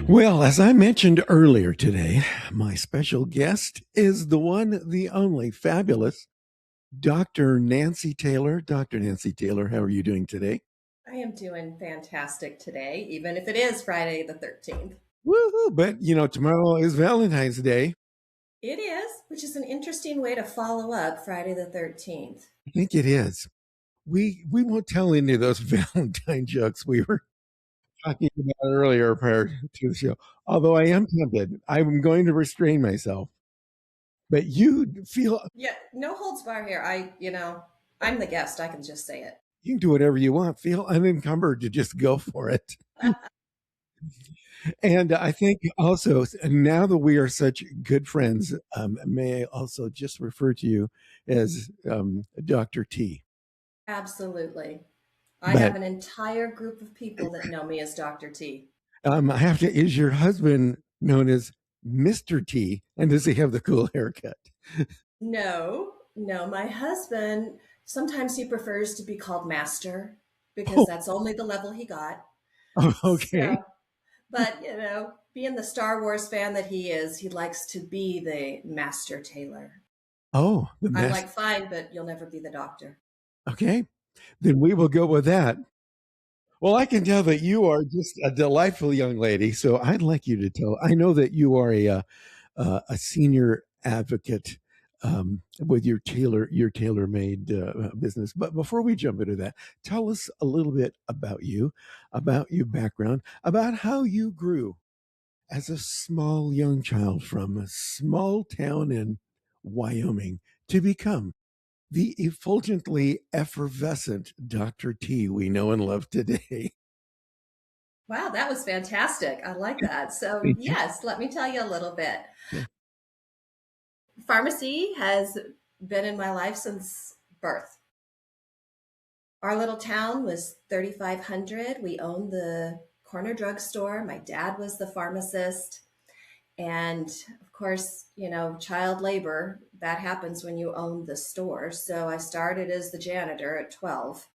Well, as I mentioned earlier today, my special guest is the one, the only fabulous Dr. Nancy Taylor. Dr. Nancy Taylor, how are you doing today? I am doing fantastic today, even if it is Friday the 13th. Woohoo! But tomorrow is Valentine's Day. It is, which is an interesting way to follow up Friday the 13th. I think it is. We won't tell any of those Valentine jokes we were talking about earlier prior to the show. Although I am tempted. I'm going to restrain myself. But you feel Yeah, no holds bar here. I'm the guest. I can just say it. you can do whatever you want. Feel unencumbered to just go for it. And I think also, now that we are such good friends, may I also just refer to you as Dr. T. Absolutely. I But have an entire group of people that know me as Dr. T. I have to, is your husband known as Mr. T? And does he have the cool haircut? No, no, my husband, sometimes he prefers to be called Master because Oh, that's only the level he got. okay. So, but, being the Star Wars fan that he is, he likes to be the Master Tailor. Oh, the I'm mess. like, fine, but you'll never be the doctor. Okay. Then we will go with that. Well, I can tell that you are just a delightful young lady. So I'd like you to tell. I know that you are a senior advocate with your tailor made business. But before we jump into that, tell us a little bit about your background, about how you grew as a small young child from a small town in Wyoming to become the effulgently effervescent Dr. T we know and love today. Wow, that was fantastic. I like that. So, Thank you. yes, let me tell you a little bit. Yeah. Pharmacy has been in my life since birth. Our little town was 3,500. We owned the corner drugstore. My dad was the pharmacist. And of course, child labor, that happens when you own the store. So I started as the janitor at 12.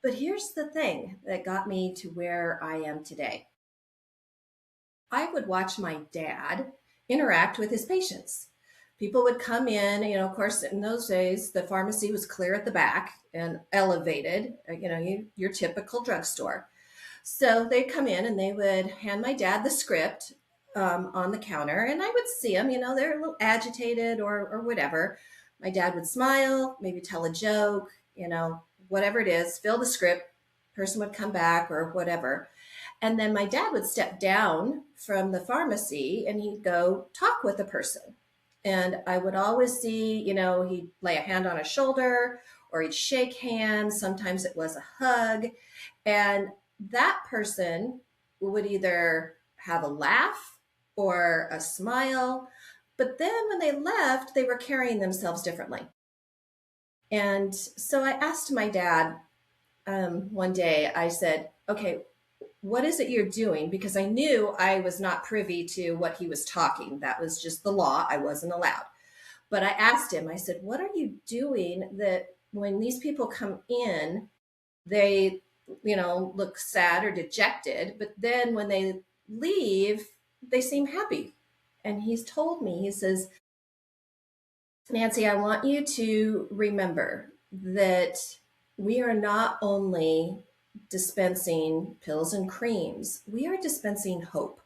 But here's the thing that got me to where I am today. I would watch my dad interact with his patients. People would come in, of course, in those days, the pharmacy was clear at the back and elevated, your typical drugstore. So they'd come in and they would hand my dad the script on the counter, and I would see them, they're a little agitated or whatever. My dad would smile, maybe tell a joke, whatever it is, fill the script, person would come back or whatever. And then my dad would step down from the pharmacy and he'd go talk with the person. And I would always see, he'd lay a hand on a shoulder or he'd shake hands. Sometimes it was a hug. And that person would either have a laugh or a smile. But then when they left, they were carrying themselves differently. And so I asked my dad one day, I said, okay, what is it you're doing? Because I knew I was not privy to what he was talking. That was just the law. I wasn't allowed. But I asked him, I said, what are you doing that when these people come in, they, look sad or dejected, but then when they leave, they seem happy? And he's told me, he says, Nancy, I want you to remember that we are not only dispensing pills and creams, we are dispensing hope.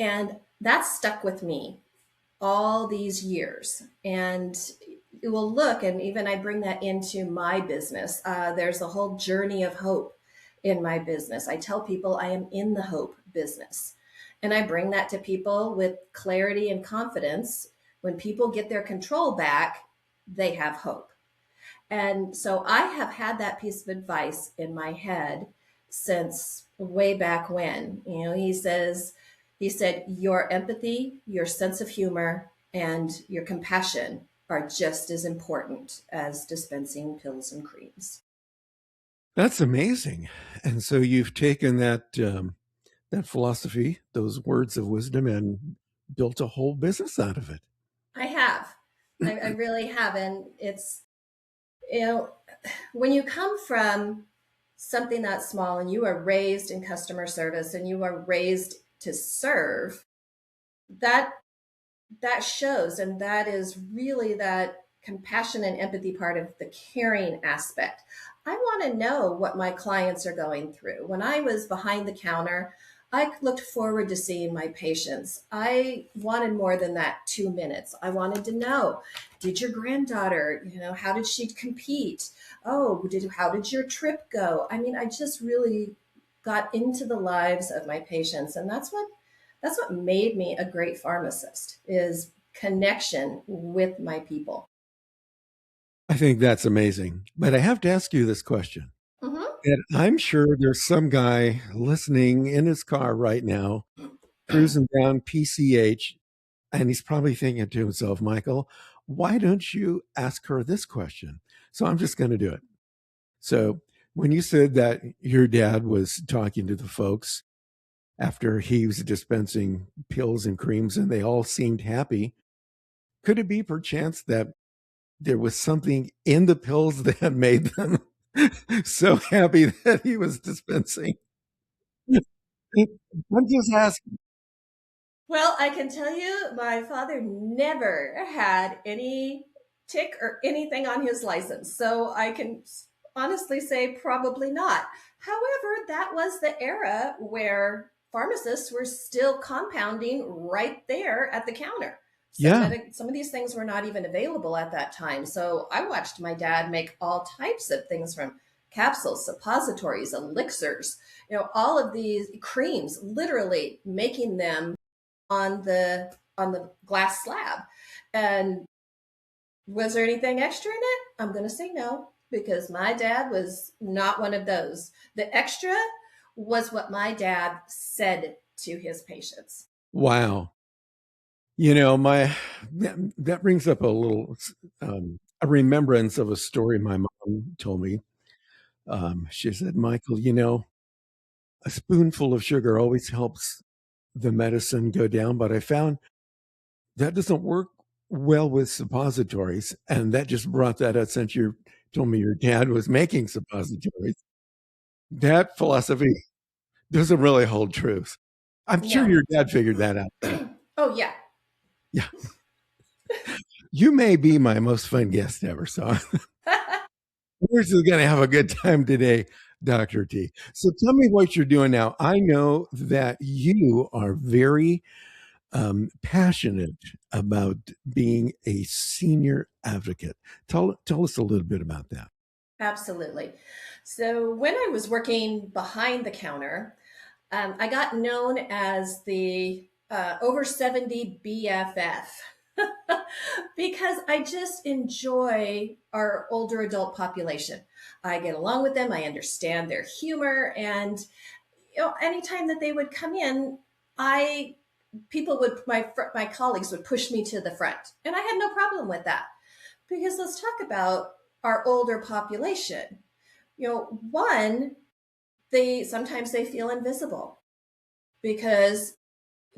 And that stuck with me all these years. And it will look, and even I bring that into my business. There's a whole journey of hope in my business. I tell people I am in the hope business. And I bring that to people with clarity and confidence. When people get their control back, they have hope. And so I have had that piece of advice in my head since way back when. He said, your empathy, your sense of humor, and your compassion are just as important as dispensing pills and creams. That's amazing. And so you've taken that philosophy, those words of wisdom, and built a whole business out of it. I have. I really have. And it's, you know, when you come from something that small and you are raised in customer service and you are raised to serve, that that shows, and that is really that compassion and empathy part of the caring aspect. I want to know what my clients are going through. When I was behind the counter, I looked forward to seeing my patients. I wanted more than that 2 minutes. I wanted to know, did your granddaughter, how did she compete? Oh, how did your trip go? I mean, I just really got into the lives of my patients, and that's what made me a great pharmacist, is connection with my people. I think that's amazing. But I have to ask you this question. Mm-hmm. And I'm sure there's some guy listening in his car right now, cruising down PCH, and he's probably thinking to himself, Michael, why don't you ask her this question? So I'm just going to do it. So when you said that your dad was talking to the folks after he was dispensing pills and creams and they all seemed happy, could it be perchance that there was something in the pills that made them so happy that he was dispensing? I'm just asking. Well, I can tell you, my father never had any tick or anything on his license. So I can honestly say probably not. However, that was the era where pharmacists were still compounding right there at the counter. Yeah, Some of these things were not even available at that time. So I watched my dad make all types of things, from capsules, suppositories, elixirs, all of these creams, literally making them on the glass slab. And was there anything extra in it? I'm going to say no, because my dad was not one of those. The extra was what my dad said to his patients. wow. My that brings up a remembrance of a story my mom told me. She said, Michael, a spoonful of sugar always helps the medicine go down, but I found that doesn't work well with suppositories. And that just brought that up since you told me your dad was making suppositories. That philosophy doesn't really hold truth. I'm sure No. your dad figured that out, though. Oh, yeah. Yeah. You may be my most fun guest ever. So we're just going to have a good time today, Dr. T. So tell me what you're doing now. I know that you are very passionate about being a senior advocate. Tell us a little bit about that. Absolutely. So when I was working behind the counter, I got known as the over 70 BFF because I just enjoy our older adult population. I get along with them, I understand their humor, and anytime that they would come in, I people would my colleagues would push me to the front, and I had no problem with that, because let's talk about our older population. One, they sometimes they feel invisible because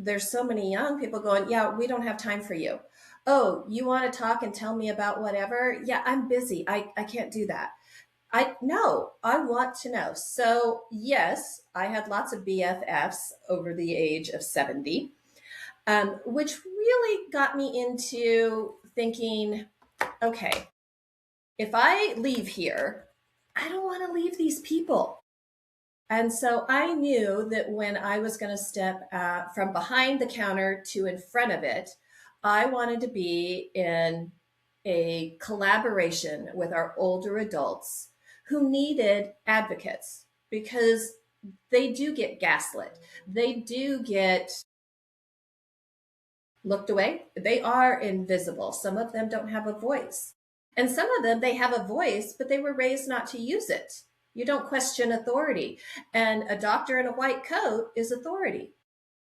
there's so many young people going, yeah, we don't have time for you. Oh, you want to talk and tell me about whatever? Yeah, I'm busy. I can't do that. I no, I want to know. So yes, I had lots of BFFs over the age of 70, which really got me into thinking, okay, if I leave here, I don't want to leave these people. And so I knew that when I was going to step from behind the counter to in front of it, I wanted to be in a collaboration with our older adults who needed advocates, because they do get gaslit. They do get looked away. They are invisible. Some of them don't have a voice. And some of them, they have a voice, but they were raised not to use it. You don't question authority. And a doctor in a white coat is authority.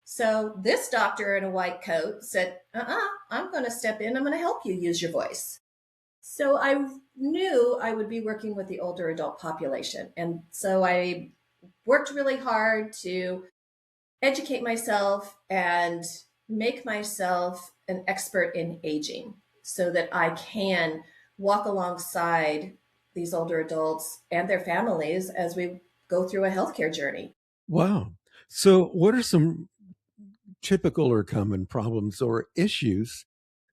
So this doctor in a white coat said, I'm going to step in. I'm going to help you use your voice. So I knew I would be working with the older adult population. And so I worked really hard to educate myself and make myself an expert in aging so that I can walk alongside these older adults and their families as we go through a healthcare journey. Wow. So, what are some typical or common problems or issues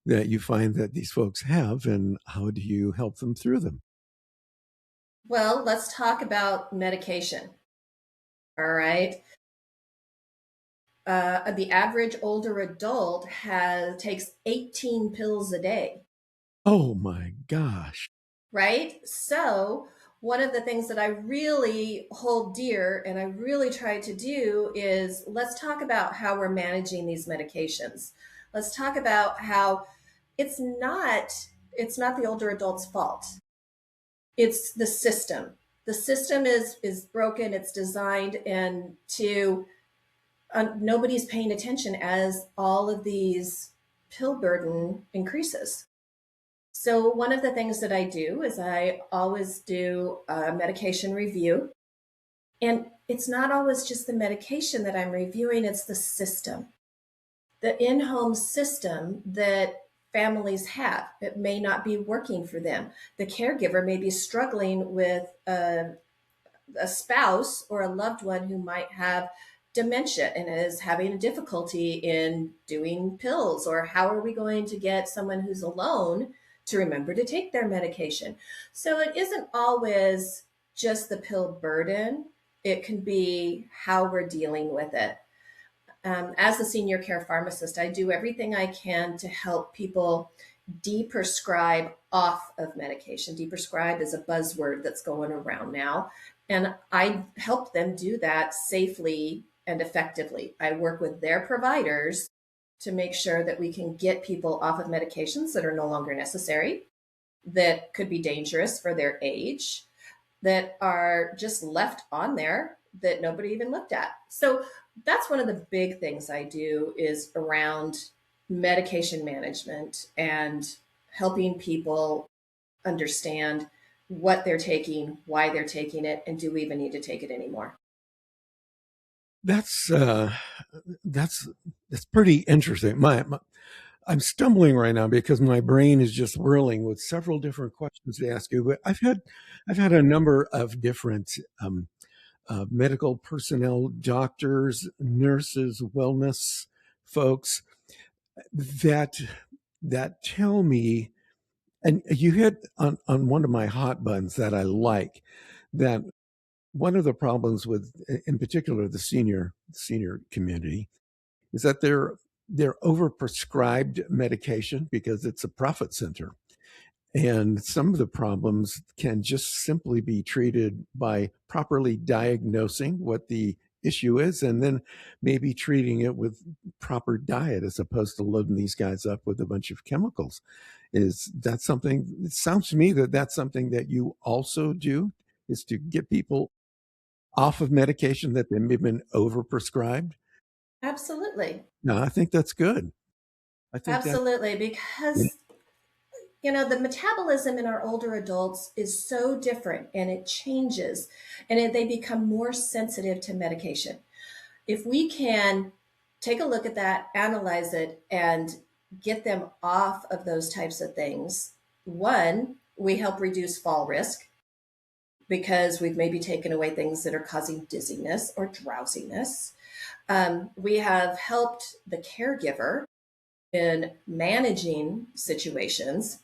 that you find that these folks have, and how do you help them through them? Well, let's talk about medication. All right. The average older adult takes 18 pills a day, Oh my gosh. right? So, one of the things that I really hold dear and I really try to do is let's talk about how we're managing these medications. Let's talk about how it's not it's not the older adult's fault. It's the system. The system is broken, it's designed and to nobody's paying attention as all of these pill burden increases. So, one of the things that I do is I always do a medication review. And it's not always just the medication that I'm reviewing, it's the system, the in home system that families have. It may not be working for them. The caregiver may be struggling with a spouse or a loved one who might have dementia and is having a difficulty in doing pills, or how are we going to get someone who's alone to remember to take their medication? So it isn't always just the pill burden, it can be how we're dealing with it. As a senior care pharmacist, I do everything I can to help people deprescribe off of medication. Deprescribe is a buzzword that's going around now. And I help them do that safely and effectively. I work with their providers to make sure that we can get people off of medications that are no longer necessary, that could be dangerous for their age, that are just left on there that nobody even looked at. So that's one of the big things I do is around medication management and helping people understand what they're taking, why they're taking it, and do we even need to take it anymore? That's that's that's pretty interesting. I'm stumbling right now because my brain is just whirling with several different questions to ask you. But I've had a number of different medical personnel, doctors, nurses, wellness folks that tell me, and you hit on one of my hot buttons that I like, that one of the problems with, in particular, the senior community is that they're overprescribed medication because it's a profit center. And some of the problems can just simply be treated by properly diagnosing what the issue is and then maybe treating it with proper diet as opposed to loading these guys up with a bunch of chemicals. Is that something? It sounds to me that that's something that you also do, is to get people off of medication that they may have been overprescribed. Absolutely. No, I think that's good. I think that, Absolutely. Because, the metabolism in our older adults is so different and it changes they become more sensitive to medication. If we can take a look at that, analyze it, and get them off of those types of things, one, we help reduce fall risk because we've maybe taken away things that are causing dizziness or drowsiness. We have helped the caregiver in managing situations.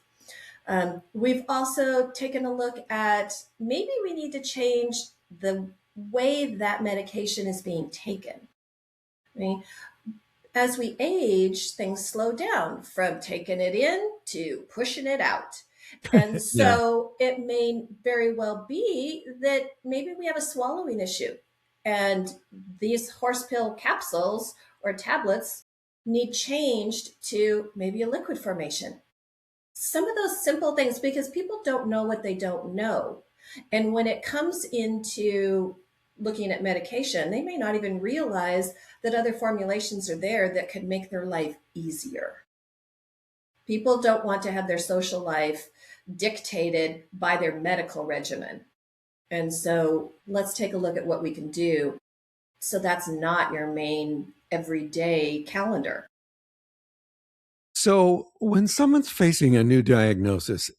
We've also taken a look at maybe we need to change the way that medication is being taken. I mean, as we age, things slow down from taking it in to pushing it out. And yeah. so it may very well be that maybe we have a swallowing issue and these horse pill capsules or tablets need changed to maybe a liquid formation. Some of those simple things, because people don't know what they don't know. And when it comes into looking at medication, they may not even realize that other formulations are there that could make their life easier. People don't want to have their social life dictated by their medical regimen. And so let's take a look at what we can do so that's not your main everyday calendar. So when someone's facing a new diagnosis,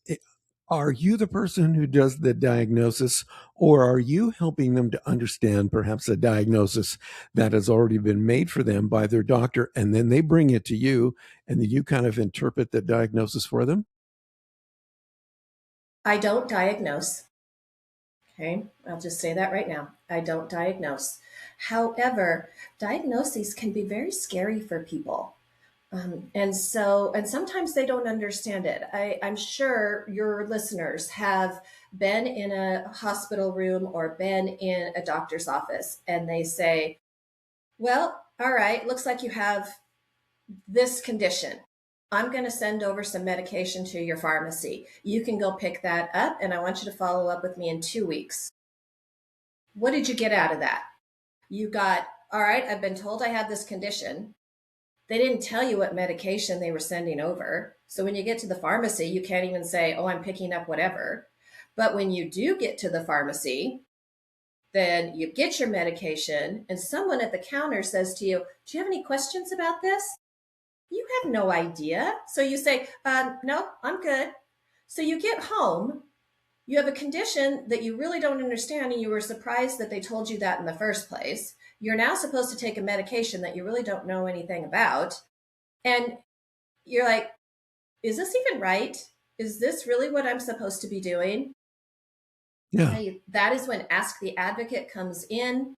Are you the person who does the diagnosis, or are you helping them to understand perhaps a diagnosis that has already been made for them by their doctor, and then they bring it to you, and then you kind of interpret the diagnosis for them? I don't diagnose. Okay, I'll just say that right now. I don't diagnose. However, diagnoses can be very scary for people. And sometimes they don't understand it. I'm sure your listeners have been in a hospital room or been in a doctor's office and they say, well, all right, looks like you have this condition. I'm going to send over some medication to your pharmacy. You can go pick that up, and I want you to follow up with me in 2 weeks. What did you get out of that? You got, all right, I've been told I have this condition. They didn't tell you what medication they were sending over. So when you get to the pharmacy, you can't even say, oh, I'm picking up whatever. But when you do get to the pharmacy, then you get your medication, and someone at the counter says to you, do you have any questions about this? You have no idea. So you say, no, I'm good. So you get home, you have a condition that you really don't understand, and you were surprised that they told you that in the first place. You're now supposed to take a medication that you really don't know anything about. And you're like, is this even right? Is this really what I'm supposed to be doing? Yeah. Okay, that is when Ask the Advocate comes in.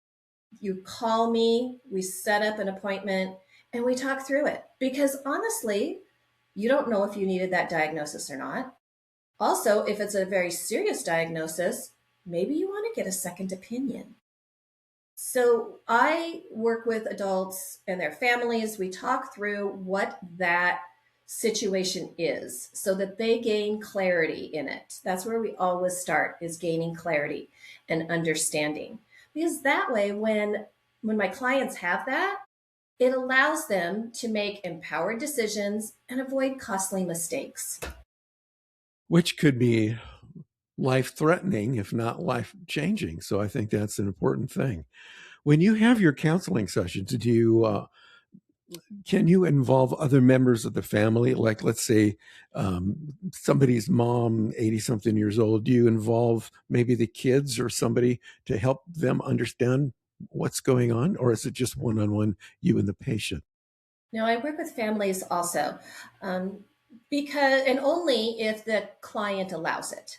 You call me, we set up an appointment, and we talk through it. Because honestly, you don't know if you needed that diagnosis or not. Also, if it's a very serious diagnosis, maybe you want to get a second opinion. So I work with adults and their families. We talk through what that situation is so that they gain clarity in it. That's where we always start, is gaining clarity and understanding. Because that way, when my clients have that, it allows them to make empowered decisions and avoid costly mistakes. Which could be life threatening, if not life changing. So I think that's an important thing. When you have your counseling sessions, do you can you involve other members of the family? Like, let's say somebody's mom, 80 something years old. Do you involve maybe the kids or somebody to help them understand what's going on? Or is it just one on one, you and the patient? Now, I work with families also, because, and only if the client allows it.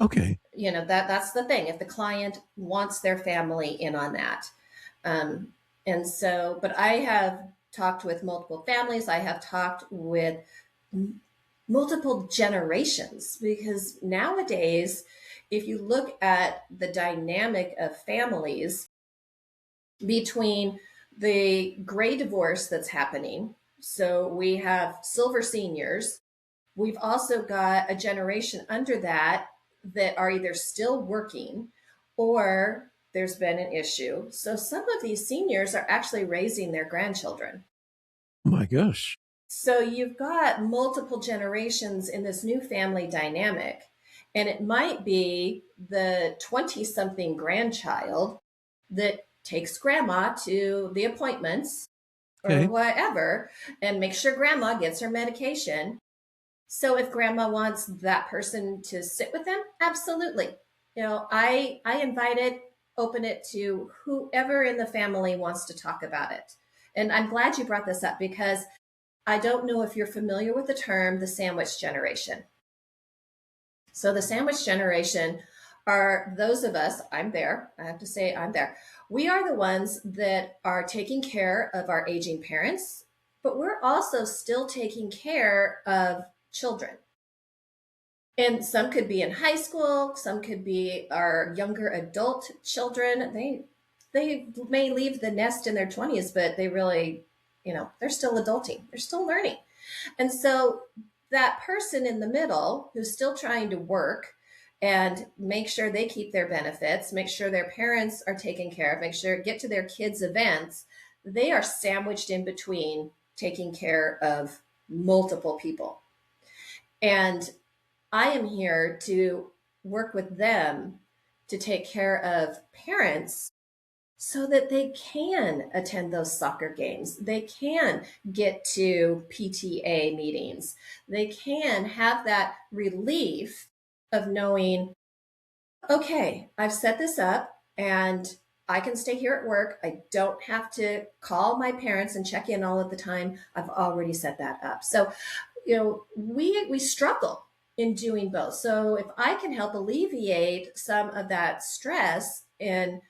Okay. That's the thing. If the client wants their family in on that. Um, and so, but I have talked with multiple families. I have talked with multiple generations, because nowadays, if you look at the dynamic of families between the gray divorce that's happening, so we have silver seniors. We've also got a generation under that that are either still working or there's been an issue. So some of these seniors are actually raising their grandchildren. Oh my gosh. So you've got multiple generations in this new family dynamic. And it might be the 20 something grandchild that takes grandma to the appointments or Okay. whatever and make sure grandma gets her medication. So if grandma wants that person to sit with them, absolutely. I invite it, open it to whoever in the family wants to talk about it. And I'm glad you brought this up, because I don't know if you're familiar with the term, the sandwich generation. So the sandwich generation are those of us, I'm there, I have to say I'm there. We are the ones that are taking care of our aging parents, but we're also still taking care of children. And some could be in high school, some could be our younger adult children. They may leave the nest in their 20s, but they really, they're still adulting. They're still learning. And so that person in the middle who's still trying to work and make sure they keep their benefits, make sure their parents are taken care of, make sure get to their kids' events, they are sandwiched in between taking care of multiple people. And I am here to work with them to take care of parents so that they can attend those soccer games. They can get to PTA meetings. They can have that relief of knowing, okay, I've set this up and I can stay here at work. I don't have to call my parents and check in all of the time. I've already set that up. So, we struggle in doing both. So if I can help alleviate some of that stress in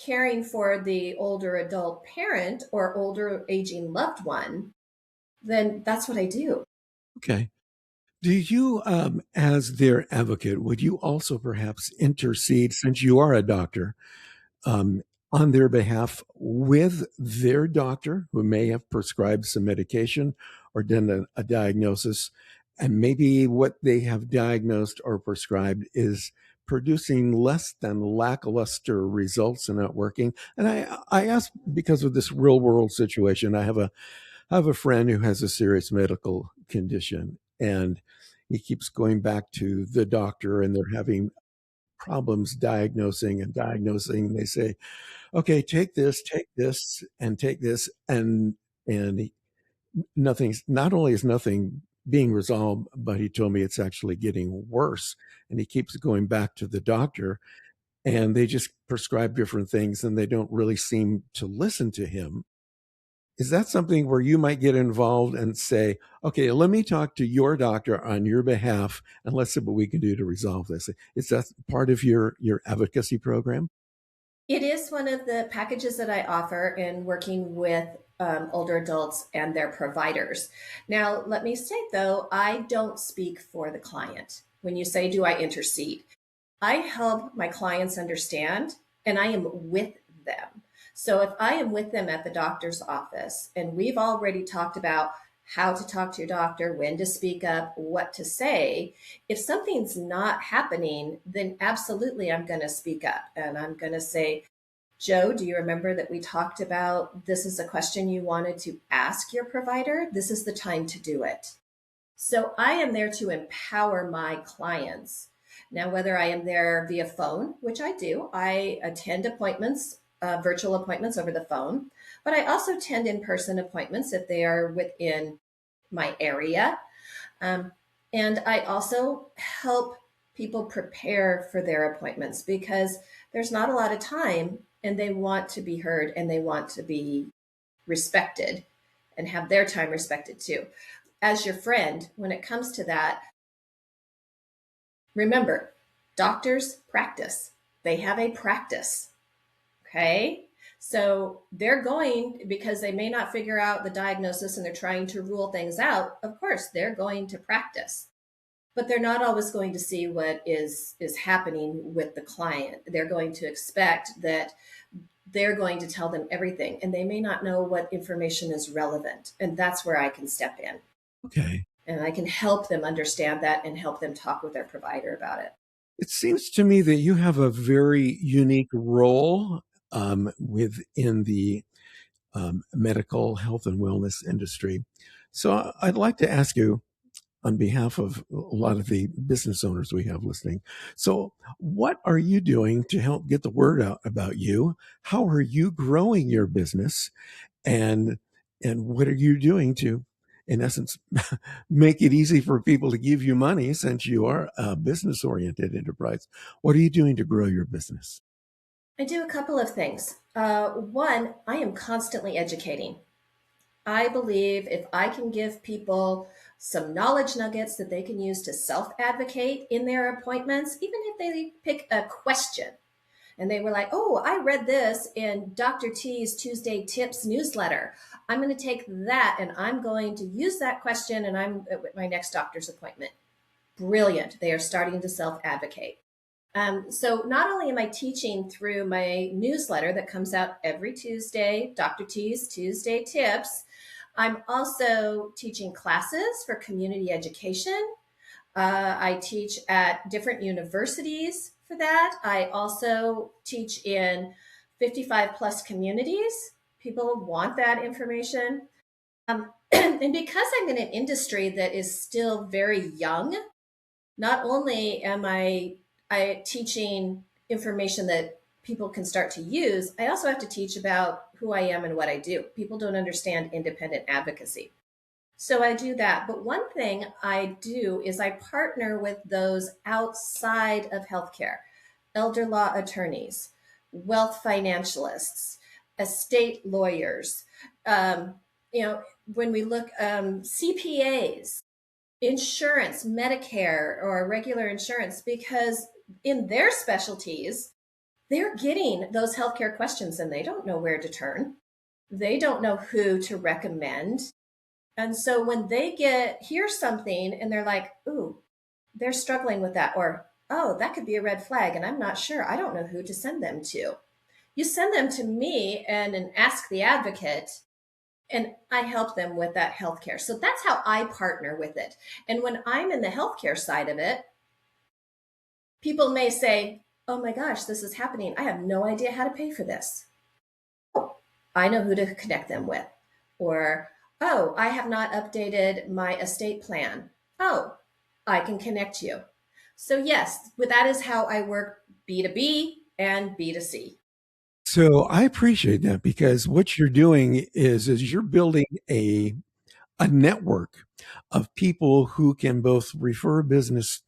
caring for the older adult parent or older aging loved one, then that's what I do. Okay. Do you, as their advocate, would you also perhaps intercede, since you are a doctor, um, on their behalf with their doctor who may have prescribed some medication or done a diagnosis, and maybe what they have diagnosed or prescribed is producing less than lackluster results and not working? And I ask because of this real world situation. I have a friend who has a serious medical condition, and he keeps going back to the doctor, and they're having problems diagnosing and diagnosing. They say, okay, take this, and take this, and nothing's, not only is nothing being resolved, but he told me it's actually getting worse, and he keeps going back to the doctor, and they just prescribe different things, and they don't really seem to listen to him. Is that something where you might get involved and say, okay, let me talk to your doctor on your behalf, and let's see what we can do to resolve this? Is that part of your advocacy program? It is one of the packages that I offer in working with older adults and their providers. Now, let me state though, I don't speak for the client. When you say, do I intercede? I help my clients understand and I am with them. So if I am with them at the doctor's office and we've already talked about how to talk to your doctor, when to speak up, what to say, if something's not happening, then absolutely I'm going to speak up and I'm going to say, Joe, do you remember that we talked about this is a question you wanted to ask your provider? This is the time to do it. So I am there to empower my clients. Now, whether I am there via phone, which I do, I attend appointments, virtual appointments over the phone, but I also attend in person appointments if they are within my area. Um, and I also help people prepare for their appointments because there's not a lot of time and they want to be heard and they want to be respected and have their time respected too. As your friend, when it comes to that, remember, doctors practice. They have a practice. Okay. So they're going, because they may not figure out the diagnosis and they're trying to rule things out, of course, they're going to practice. But they're not always going to see what is happening with the client. They're going to expect that they're going to tell them everything, and they may not know what information is relevant. And that's where I can step in. Okay. And I can help them understand that and help them talk with their provider about it. It seems to me that you have a very unique role within the medical health and wellness industry. So I'd like to ask you, on behalf of a lot of the business owners we have listening. So, what are you doing to help get the word out about you? How are you growing your business? And what are you doing to, in essence, make it easy for people to give you money, since you are a business oriented enterprise? What are you doing to grow your business? I do a couple of things. One, I am constantly educating. I believe if I can give people some knowledge nuggets that they can use to self advocate in their appointments, even if they pick a question and they were like, oh, I read this in Dr. T's Tuesday Tips newsletter. I'm going to take that and I'm going to use that question and I'm at my next doctor's appointment. Brilliant. They are starting to self advocate. So not only am I teaching through my newsletter that comes out every Tuesday, Dr. T's Tuesday Tips, I'm also teaching classes for community education. I teach at different universities for that. I also teach in 55 plus communities. People want that information. And because I'm in an industry that is still very young, not only am I teaching information that people can start to use, I also have to teach about who I am and what I do. People don't understand independent advocacy. So I do that. But one thing I do is I partner with those outside of healthcare, elder law attorneys, wealth financialists, estate lawyers. Um, you know, when we look, CPAs, insurance, Medicare or regular insurance, because in their specialties, they're getting those healthcare questions and they don't know where to turn. They don't know who to recommend. And so when they hear something and they're like, ooh, they're struggling with that, or oh, that could be a red flag, and I'm not sure. I don't know who to send them to. You send them to me and ask the advocate, and I help them with that healthcare. So that's how I partner with it. And when I'm in the healthcare side of it, people may say, oh my gosh, this is happening. I have no idea how to pay for this. I know who to connect them with. Or, oh, I have not updated my estate plan. Oh, I can connect you. So, yes, that is how I work B2B and B2C. So I appreciate that because what you're doing is you're building a network of people who can both refer business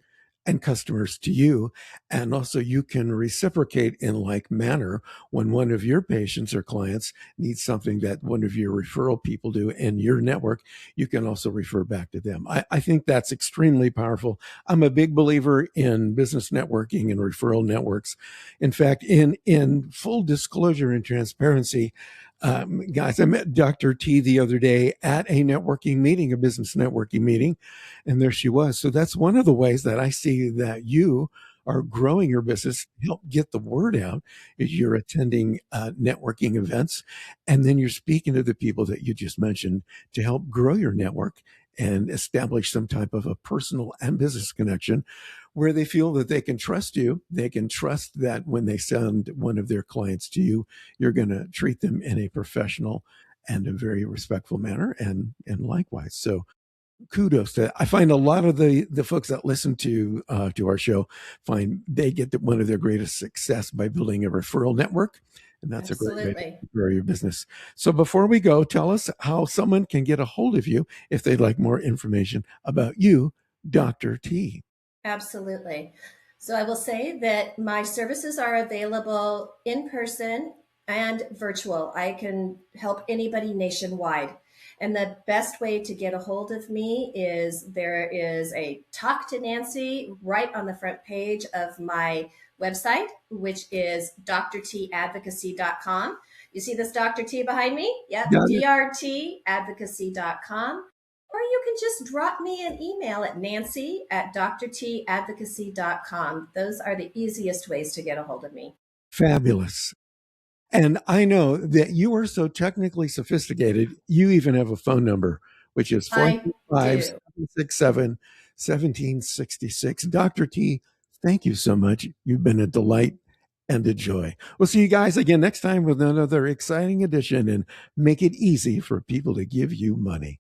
and customers to you, and also you can reciprocate in like manner when one of your patients or clients needs something that one of your referral people do in your network. You can also refer back to them. I think that's extremely powerful. I'm a big believer in business networking and referral networks. In fact, in full disclosure and transparency, guys, I met Dr. T the other day at a networking meeting, a business networking meeting, and there she was. So that's one of the ways that I see that you are growing your business, help get the word out, is you're attending networking events, and then you're speaking to the people that you just mentioned to help grow your network and establish some type of a personal and business connection where they feel that they can trust you. They can trust that when they send one of their clients to you, you're going to treat them in a professional and a very respectful manner, and likewise. So kudos to, I find a lot of the folks that listen to our show find they get one of their greatest success by building a referral network, and that's a great way to Absolutely. grow your business. So before we go, tell us how someone can get a hold of you if they'd like more information about you, Dr. T. Absolutely. So I will say that my services are available in person and virtual. I can help anybody nationwide. And the best way to get a hold of me is there is a Talk to Nancy right on the front page of my website, which is drtadvocacy.com. You see this Dr. T behind me? Yep, Got it. drtadvocacy.com. Or you can just drop me an email at nancy@drtadvocacy.com. Those are the easiest ways to get a hold of me. Fabulous. And I know that you are so technically sophisticated, you even have a phone number, which is I 435 do. 767 1766. Dr. T, thank you so much. You've been a delight and a joy. We'll see you guys again next time with another exciting edition and make it easy for people to give you money.